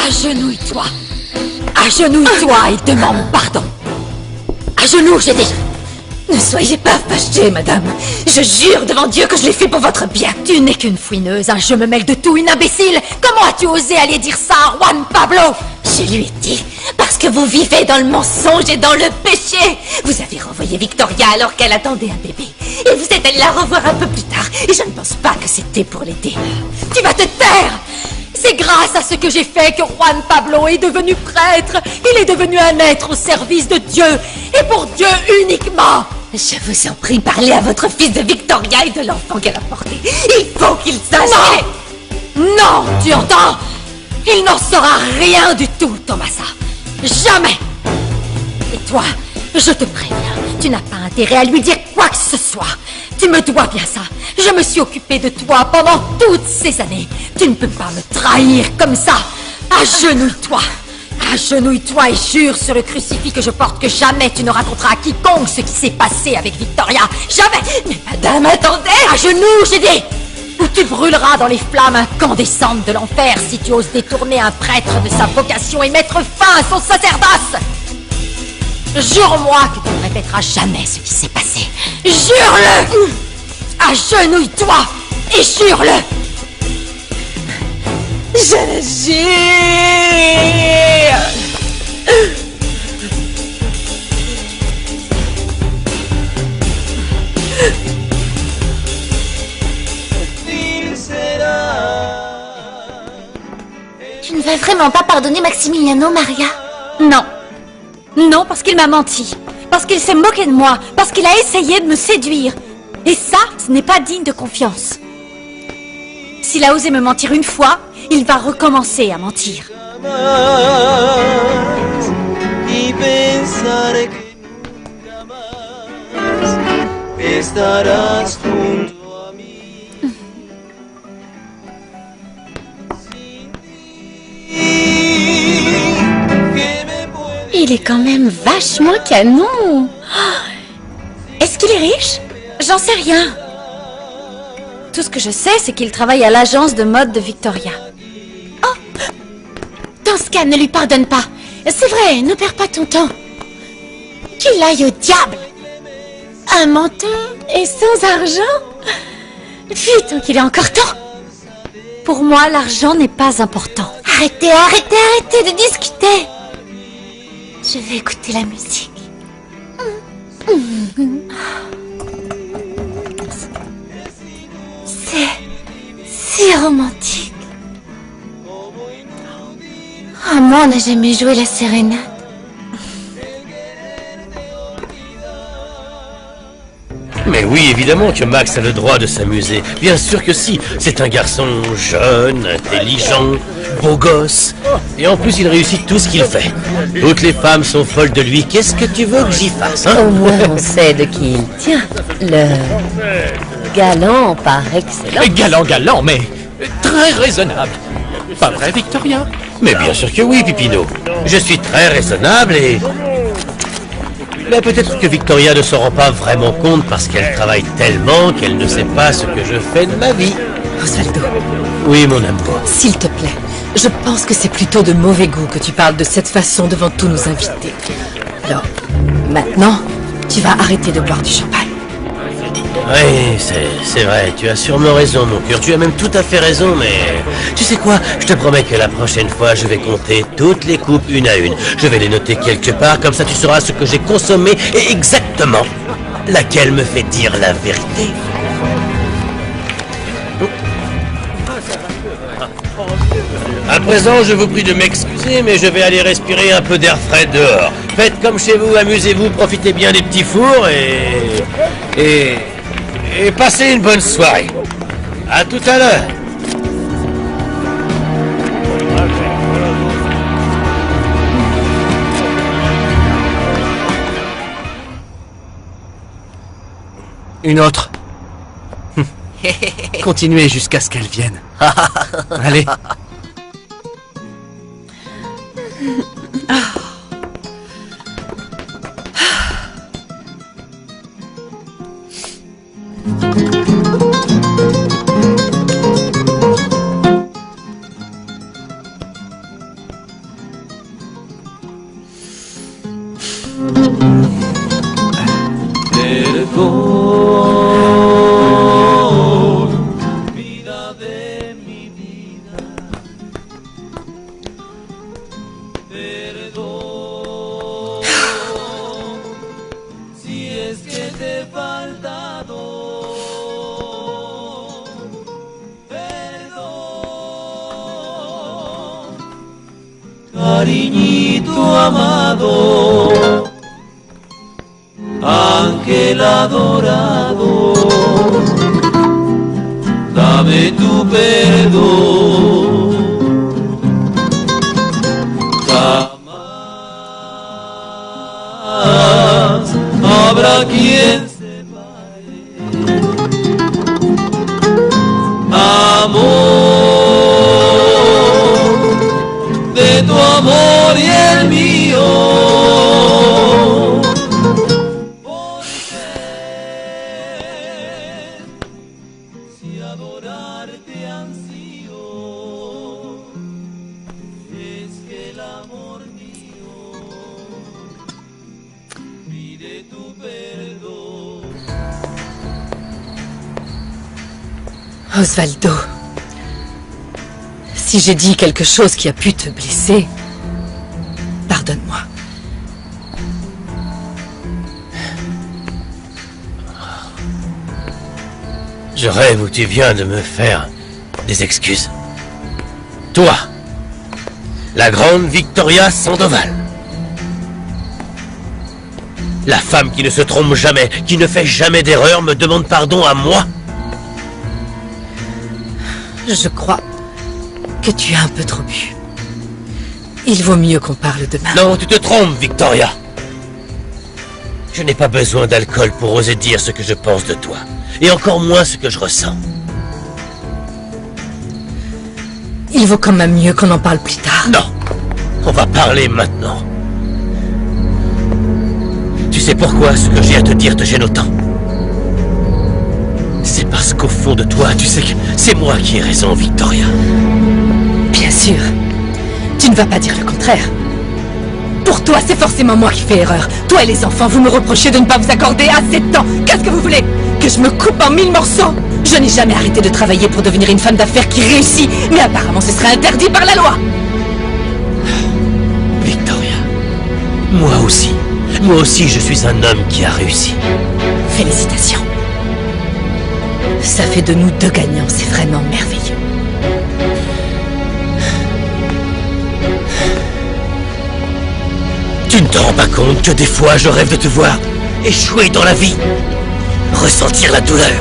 Agenouille-toi. Agenouille-toi et demande pardon. À genoux, j'ai dit. Ne soyez pas fâchée, madame. Je jure devant Dieu que je l'ai fait pour votre bien. Tu n'es qu'une fouineuse, un je me mêle de tout, une imbécile. Comment as-tu osé aller dire ça à Juan Pablo? Je lui ai dit, parce que vous vivez dans le mensonge et dans le péché. Vous avez renvoyé Victoria alors qu'elle attendait un bébé. Et vous êtes allé la revoir un peu plus tard. Et je ne pense pas que c'était pour l'aider. Tu vas te taire! C'est grâce à ce que j'ai fait que Juan Pablo est devenu prêtre. Il est devenu un être au service de Dieu. Et pour Dieu uniquement. Je vous en prie, parlez à votre fils de Victoria et de l'enfant qu'elle a porté. Il faut qu'il sache. Non! Non, tu entends? Il n'en saura rien du tout, Tomasa. Jamais! Et toi, je te préviens, tu n'as pas intérêt à lui dire quoi que ce soit. Tu me dois bien ça. Je me suis occupée de toi pendant toutes ces années. Tu ne peux pas me trahir comme ça. Agenouille-toi. Agenouille-toi et jure sur le crucifix que je porte que jamais tu ne raconteras à quiconque ce qui s'est passé avec Victoria. Jamais. Mais madame, attendez. À genoux, j'ai dit. Ou tu brûleras dans les flammes incandescentes de l'enfer si tu oses détourner un prêtre de sa vocation et mettre fin à son sacerdoce. Jure-moi que tu ne répéteras jamais ce qui s'est passé. Jure-le! Agenouille-toi et jure-le! Je le jure! Tu ne vas vraiment pas pardonner Maximiliano, Maria? Non. Non, parce qu'il m'a menti. Parce qu'il s'est moqué de moi. Parce qu'il a essayé de me séduire. Et ça, ce n'est pas digne de confiance. S'il a osé me mentir une fois, il va recommencer à mentir. Il est quand même vachement canon. Est-ce qu'il est riche? J'en sais rien. Tout ce que je sais, c'est qu'il travaille à l'agence de mode de Victoria. Oh! Dans ce cas, ne lui pardonne pas. C'est vrai, ne perds pas ton temps. Qu'il aille au diable. Un menteur et sans argent? Vite, tant qu'il est encore temps. Pour moi, l'argent n'est pas important. Arrêtez, arrêtez, arrêtez de discuter. Je vais écouter la musique. C'est romantique. Oh, moi, on n'a jamais joué la sérénade. Mais oui, évidemment que Max a le droit de s'amuser. Bien sûr que si. C'est un garçon jeune, intelligent, beau gosse. Et en plus, il réussit tout ce qu'il fait. Toutes les femmes sont folles de lui. Qu'est-ce que tu veux que j'y fasse, hein? Au moins, on sait de qui il tient. Le galant par excellence. Galant, mais très raisonnable. Pas vrai, Victoria? Mais bien sûr que oui, Pipino. Je suis très raisonnable et... Mais peut-être que Victoria ne s'en rend pas vraiment compte parce qu'elle travaille tellement qu'elle ne sait pas ce que je fais de ma vie. Osvaldo, Oui, mon amour. s'il te plaît, je pense que c'est plutôt de mauvais goût que tu parles de cette façon devant tous nos invités. Alors, maintenant, tu vas arrêter de boire du champagne. Oui, c'est vrai, tu as sûrement raison, mon cœur. Tu as même tout à fait raison, mais... Tu sais quoi? Je te promets que la prochaine fois, je vais compter toutes les coupes une à une. Je vais les noter quelque part, comme ça tu sauras ce que j'ai consommé et exactement laquelle me fait dire la vérité. À présent, je vous prie de m'excuser, mais je vais aller respirer un peu d'air frais dehors. Faites comme chez vous, amusez-vous, profitez bien des petits fours et passez une bonne soirée. À tout à l'heure. Une autre. Continuez jusqu'à ce qu'elle vienne. Allez. Cariñito amado, ángel adorado, dame tu perdón. Jamás habrá quien separe amor de tu amor y el mío. Porque si adorarte ansío, es que el amor mío pide tu perdón. Osvaldo, si j'ai dit quelque chose qui a pu te blesser, pardonne-moi. Je rêve où tu viens de me faire des excuses. Toi, la grande Victoria Sandoval. La femme qui ne se trompe jamais, qui ne fait jamais d'erreur, me demande pardon à moi. Je crois que tu as un peu trop bu. Il vaut mieux qu'on parle demain. Non, tu te trompes, Victoria. Je n'ai pas besoin d'alcool pour oser dire ce que je pense de toi. Et encore moins ce que je ressens. Il vaut quand même mieux qu'on en parle plus tard. Non, on va parler maintenant. Tu sais pourquoi ce que j'ai à te dire te gêne autant? C'est parce qu'au fond de toi, tu sais que c'est moi qui ai raison, Victoria. Bien sûr. Tu ne vas pas dire le contraire. Pour toi, c'est forcément moi qui fais erreur. Toi et les enfants, vous me reprochez de ne pas vous accorder assez de temps. Qu'est-ce que vous voulez? Que je me coupe en 1000 morceaux? Je n'ai jamais arrêté de travailler pour devenir une femme d'affaires qui réussit. Mais apparemment, ce serait interdit par la loi. Victoria, moi aussi, je suis un homme qui a réussi. Félicitations. Ça fait de nous deux gagnants, c'est vraiment merveilleux. Tu ne te rends pas compte que des fois je rêve de te voir échouer dans la vie, ressentir la douleur.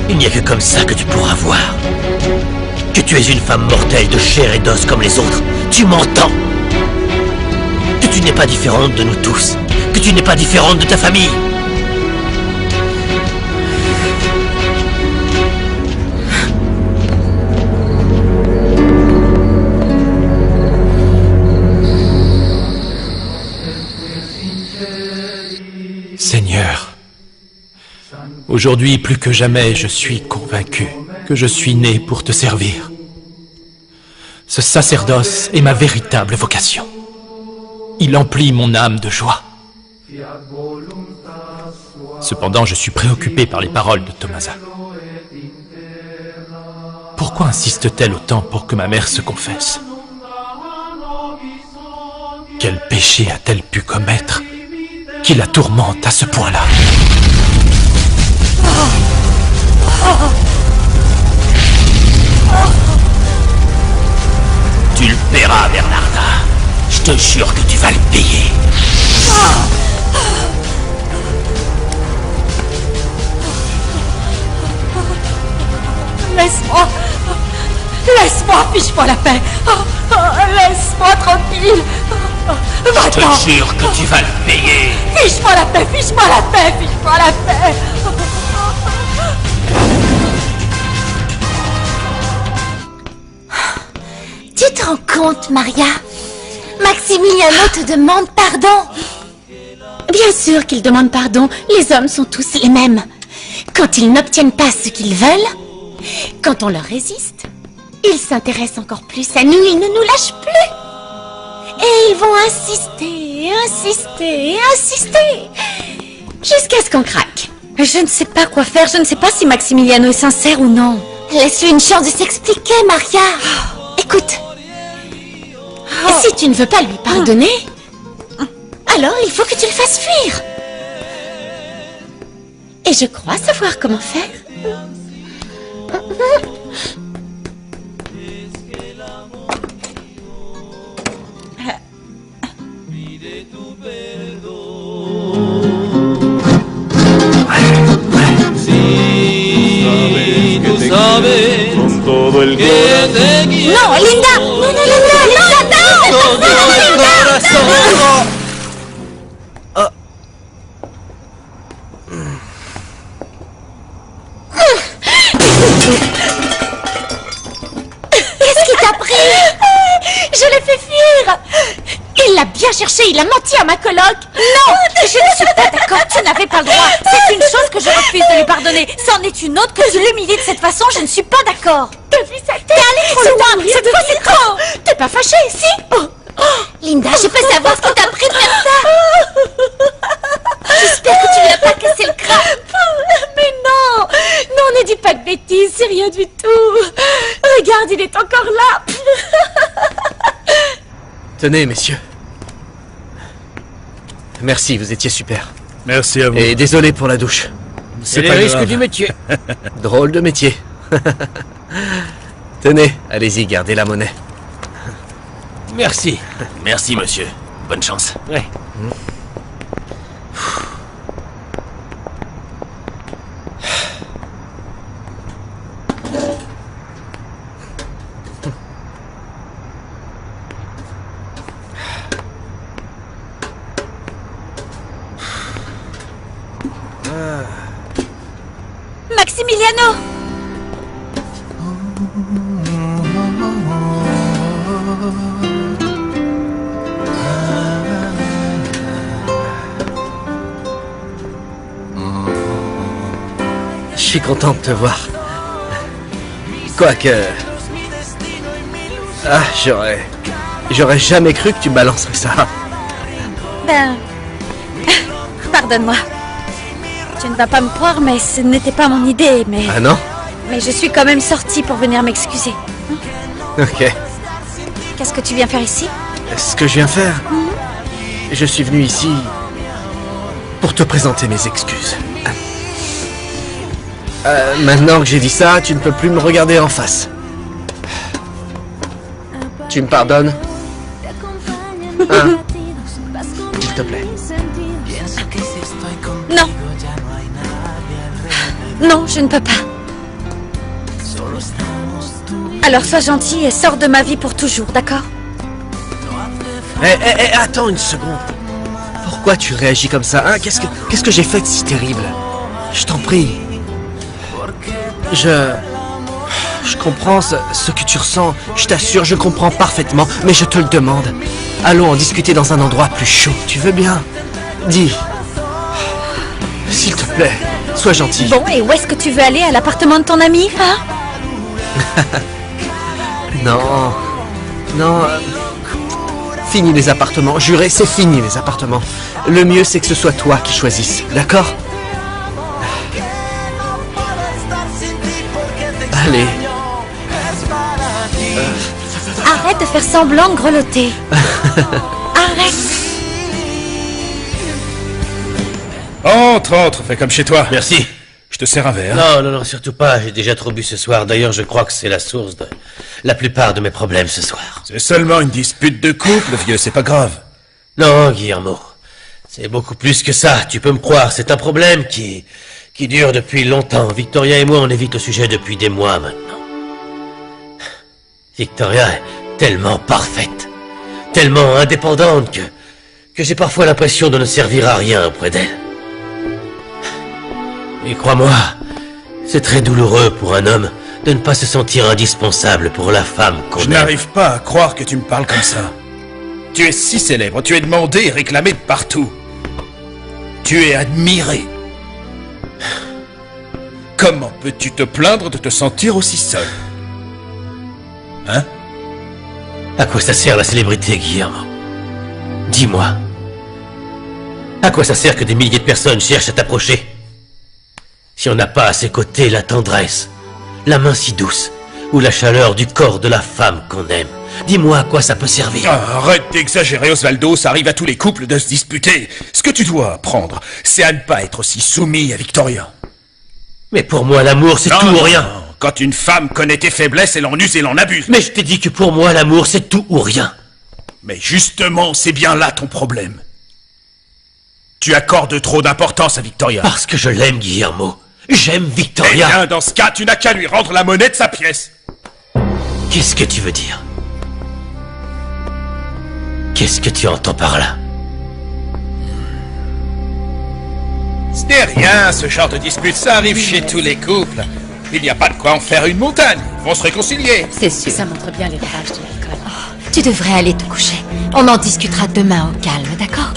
Il n'y a que comme ça que tu pourras voir que tu es une femme mortelle de chair et d'os comme les autres. Tu m'entends? Que tu n'es pas différente de nous tous, que tu n'es pas différente de ta famille. Seigneur, aujourd'hui plus que jamais, je suis convaincu que je suis né pour te servir. Ce sacerdoce est ma véritable vocation. Il emplit mon âme de joie. Cependant, je suis préoccupé par les paroles de Tomasa. Pourquoi insiste-t-elle autant pour que ma mère se confesse? Quel péché a-t-elle pu commettre qui la tourmente à ce point-là? Tu le paieras, Bernarda. Je te jure que tu vas le payer. Laisse-moi. Laisse-moi, fiche-moi la paix. Laisse-moi tranquille. Je Va-t'en. te jure que tu vas le payer. Fiche-moi la paix, fiche-moi la paix, fiche-moi la paix. Tu te rends compte, Maria? Maximiliano te demande pardon. Bien sûr qu'il demande pardon. Les hommes sont tous les mêmes. Quand ils n'obtiennent pas ce qu'ils veulent, quand on leur résiste, ils s'intéressent encore plus à nous, ils ne nous lâchent plus. Et ils vont insister, insister, insister, jusqu'à ce qu'on craque. Je ne sais pas quoi faire. Je ne sais pas si Maximiliano est sincère ou non. Laisse-lui une chance de s'expliquer, Maria. Écoute, si tu ne veux pas lui pardonner, alors il faut que tu le fasses fuir. Et je crois savoir comment faire. Si tú sabes Con todo el que te quiero Non, Linda. Non, non, Linda, Linda, non. con todo el corazón. Qu'est-ce qui t'a pris? Je l'ai fait fuir. Il l'a bien cherché, il a menti à ma coloc. Non, je ne suis pas d'accord. Tu n'avais pas le droit. C'est une chose que je refuse de lui pardonner. C'en est une autre que tu l'humilies de cette façon. Je ne suis pas d'accord. T'as vu sa tête? T'es allé trop loin. Cette fois, c'est trop. T'es pas fâchée, si? Linda, je peux savoir ce qui t'a pris de faire ça. J'espère que tu lui as pas cassé le crâne. Mais non. Non, ne dis pas de bêtises, c'est rien du tout. Regarde, il est encore là. Tenez, messieurs. Merci, vous étiez super. Merci à vous. Et désolé pour la douche. C'est les risques du métier. Drôle de métier. Tenez, allez-y, gardez la monnaie. Merci. Merci, monsieur. Bonne chance. Ouais. Maximiliano. Je suis content de te voir. Quoique... Ah, j'aurais jamais cru que tu balancerais ça. Ben... Pardonne-moi. Tu ne vas pas me croire, mais ce n'était pas mon idée, mais... Ah non? Mais je suis quand même sortie pour venir m'excuser. Ok. Qu'est-ce que tu viens faire ici? Ce que je viens faire... Je suis venu ici... pour te présenter mes excuses. Maintenant que j'ai dit ça, tu ne peux plus me regarder en face. Tu me pardonnes? Hein? S'il te plaît. Non. Non, je ne peux pas. Alors sois gentil et sors de ma vie pour toujours, d'accord? Attends une seconde. Pourquoi tu réagis comme ça, hein? Qu'est-ce que j'ai fait de si terrible? Je t'en prie. Je comprends ce que tu ressens. Je t'assure, je comprends parfaitement. Mais je te le demande. Allons en discuter dans un endroit plus chaud. Tu veux bien? Dis. S'il te plaît, sois gentil. Bon, et où est-ce que tu veux aller? À l'appartement de ton ami, hein? Non. Non. Fini les appartements. Juré, c'est fini les appartements. Le mieux, c'est que ce soit toi qui choisisses. D'accord? Allez. Arrête de faire semblant de grelotter. Arrête. Entre, fais comme chez toi. Merci. Je te sers un verre. Non, surtout pas. J'ai déjà trop bu ce soir. D'ailleurs, je crois que c'est la source de la plupart de mes problèmes ce soir. C'est seulement une dispute de couple, vieux, c'est pas grave. Non, Guillermo. C'est beaucoup plus que ça. Tu peux me croire. C'est un problème qui dure depuis longtemps. Victoria et moi, on évite le sujet depuis des mois maintenant. Victoria est tellement parfaite, tellement indépendante que j'ai parfois l'impression de ne servir à rien auprès d'elle. Et crois-moi, c'est très douloureux pour un homme de ne pas se sentir indispensable pour la femme qu'on Je aime. n'arrive pas à croire que tu me parles comme ça. Tu es si célèbre, tu es demandé et réclamé de partout. Tu es admiré. Comment peux-tu te plaindre de te sentir aussi seul? Hein? À quoi ça sert la célébrité, Guillermo? Dis-moi. À quoi ça sert que des milliers de personnes cherchent à t'approcher? Si on n'a pas à ses côtés la tendresse, la main si douce, ou la chaleur du corps de la femme qu'on aime, dis-moi à quoi ça peut servir. Ah, arrête d'exagérer, Osvaldo, ça arrive à tous les couples de se disputer. Ce que tu dois apprendre, c'est à ne pas être aussi soumis à Victoria. Mais pour moi, l'amour, c'est tout ou rien. Non. Quand une femme connaît tes faiblesses, elle en use et elle en abuse. Mais je t'ai dit que pour moi, l'amour, c'est tout ou rien. Mais justement, c'est bien là ton problème. Tu accordes trop d'importance à Victoria. Parce que je l'aime, Guillermo. J'aime Eh Victoria. bien, dans ce cas, tu n'as qu'à lui rendre la monnaie de sa pièce. Qu'est-ce que tu veux dire? Qu'est-ce que tu entends par là? Ce n'est rien, ce genre de dispute, ça arrive chez tous les couples. Il n'y a pas de quoi en faire une montagne. Ils vont se réconcilier. C'est sûr. Ça montre bien les ravages de l'alcool. Tu devrais aller te coucher. On en discutera demain au calme, d'accord?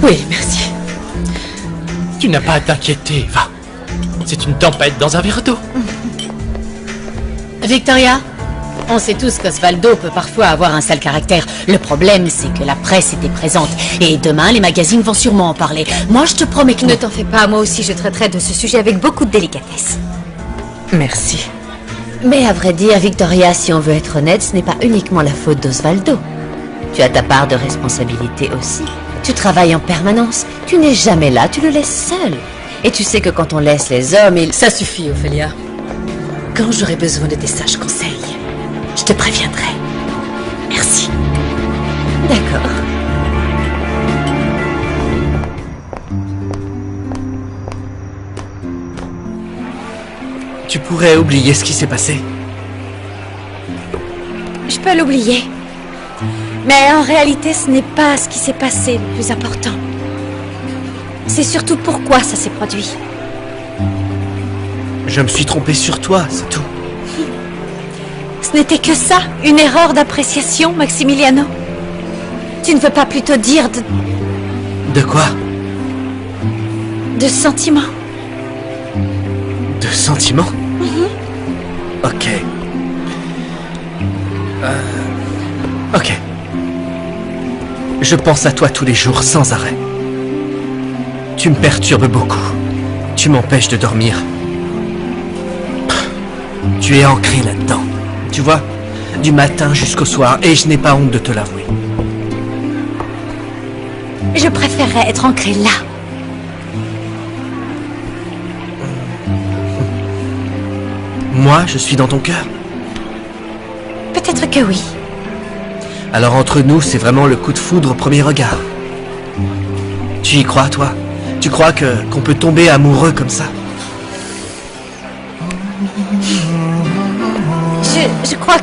Oui, merci. Tu n'as pas à t'inquiéter, va. C'est une tempête dans un verre d'eau. Victoria, on sait tous qu'Osvaldo peut parfois avoir un sale caractère. Le problème, c'est que la presse était présente. Et demain, les magazines vont sûrement en parler. Moi, je te promets que... Ne t'en fais pas, moi aussi je traiterai de ce sujet avec beaucoup de délicatesse. Merci. Mais à vrai dire, Victoria, si on veut être honnête, ce n'est pas uniquement la faute d'Osvaldo. Tu as ta part de responsabilité aussi. Tu travailles en permanence. Tu n'es jamais là, tu le laisses seul. Et tu sais que quand on laisse les hommes, ils... Ça suffit, Ophélia. Quand j'aurai besoin de tes sages conseils, je te préviendrai. Merci. D'accord. Tu pourrais oublier ce qui s'est passé. Je peux l'oublier. Mais en réalité, ce n'est pas ce qui s'est passé le plus important. C'est surtout pourquoi ça s'est produit. Je me suis trompé sur toi, c'est tout. Ce n'était que ça, une erreur d'appréciation, Maximiliano. Tu ne veux pas plutôt dire De quoi? de sentiments? De sentiments? Ok. Ok. Je pense à toi tous les jours, sans arrêt. Tu me perturbes beaucoup. Tu m'empêches de dormir. Tu es ancré là-dedans. Tu vois? Du matin jusqu'au soir, et je n'ai pas honte de te l'avouer. Je préférerais être ancré là. Moi, je suis dans ton cœur. Peut-être que oui. Alors entre nous, c'est vraiment le coup de foudre au premier regard. Tu y crois, toi? Tu crois qu'on peut tomber amoureux comme ça? Je crois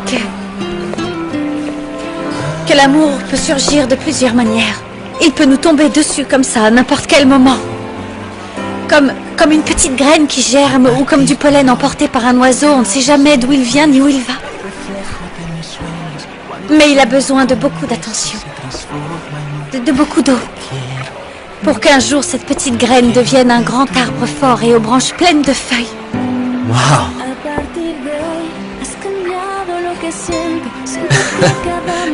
que l'amour peut surgir de plusieurs manières. Il peut nous tomber dessus comme ça, à n'importe quel moment. Comme une petite graine qui germe ou comme du pollen emporté par un oiseau. On ne sait jamais d'où il vient ni où il va. Mais il a besoin de beaucoup d'attention. De beaucoup d'eau. Pour qu'un jour, cette petite graine devienne un grand arbre fort et aux branches pleines de feuilles. Waouh!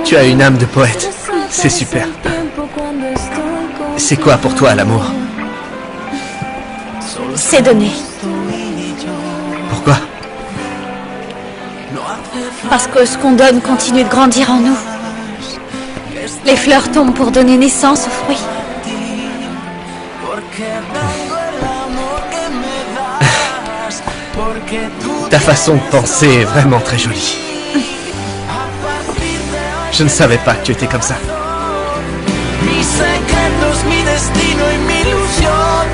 Tu as une âme de poète. C'est super. C'est quoi pour toi l'amour? C'est donné. Pourquoi? Parce que ce qu'on donne continue de grandir en nous. Les fleurs tombent pour donner naissance aux fruits. Ta façon de penser est vraiment très jolie. Je ne savais pas que tu étais comme ça. Mis secretos, mi destino y mi ilusión.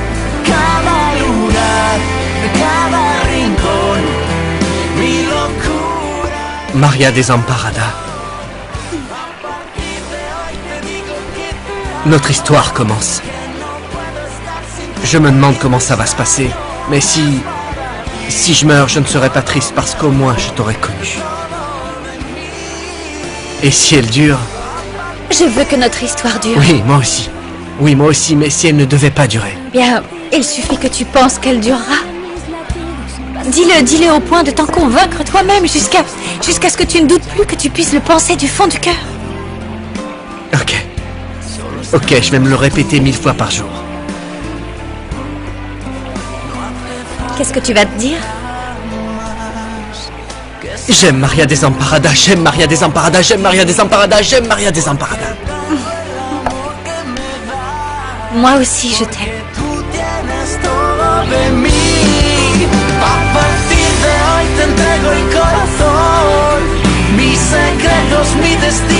Cada lugar, cada rincón. Mi locura. Maria Desamparada. Notre histoire commence. Je me demande comment ça va se passer. Mais si je meurs, je ne serai pas triste parce qu'au moins je t'aurais connu. Et si elle dure? Je veux que notre histoire dure. Oui, moi aussi. Oui, moi aussi, mais si elle ne devait pas durer. Bien, il suffit que tu penses qu'elle durera. Dis-le au point de t'en convaincre toi-même jusqu'à ce que tu ne doutes plus que tu puisses le penser du fond du cœur. Ok. Ok, je vais me le répéter 1000 fois par jour. Qu'est-ce que tu vas te dire? J'aime Maria Desamparada, j'aime Maria Desamparada, j'aime Maria Desamparada, j'aime Maria Desamparada. Moi aussi, je t'aime. Tú tienes todo de mí. A partir de hoy te entrego el corazón, mis secretos, mi destino.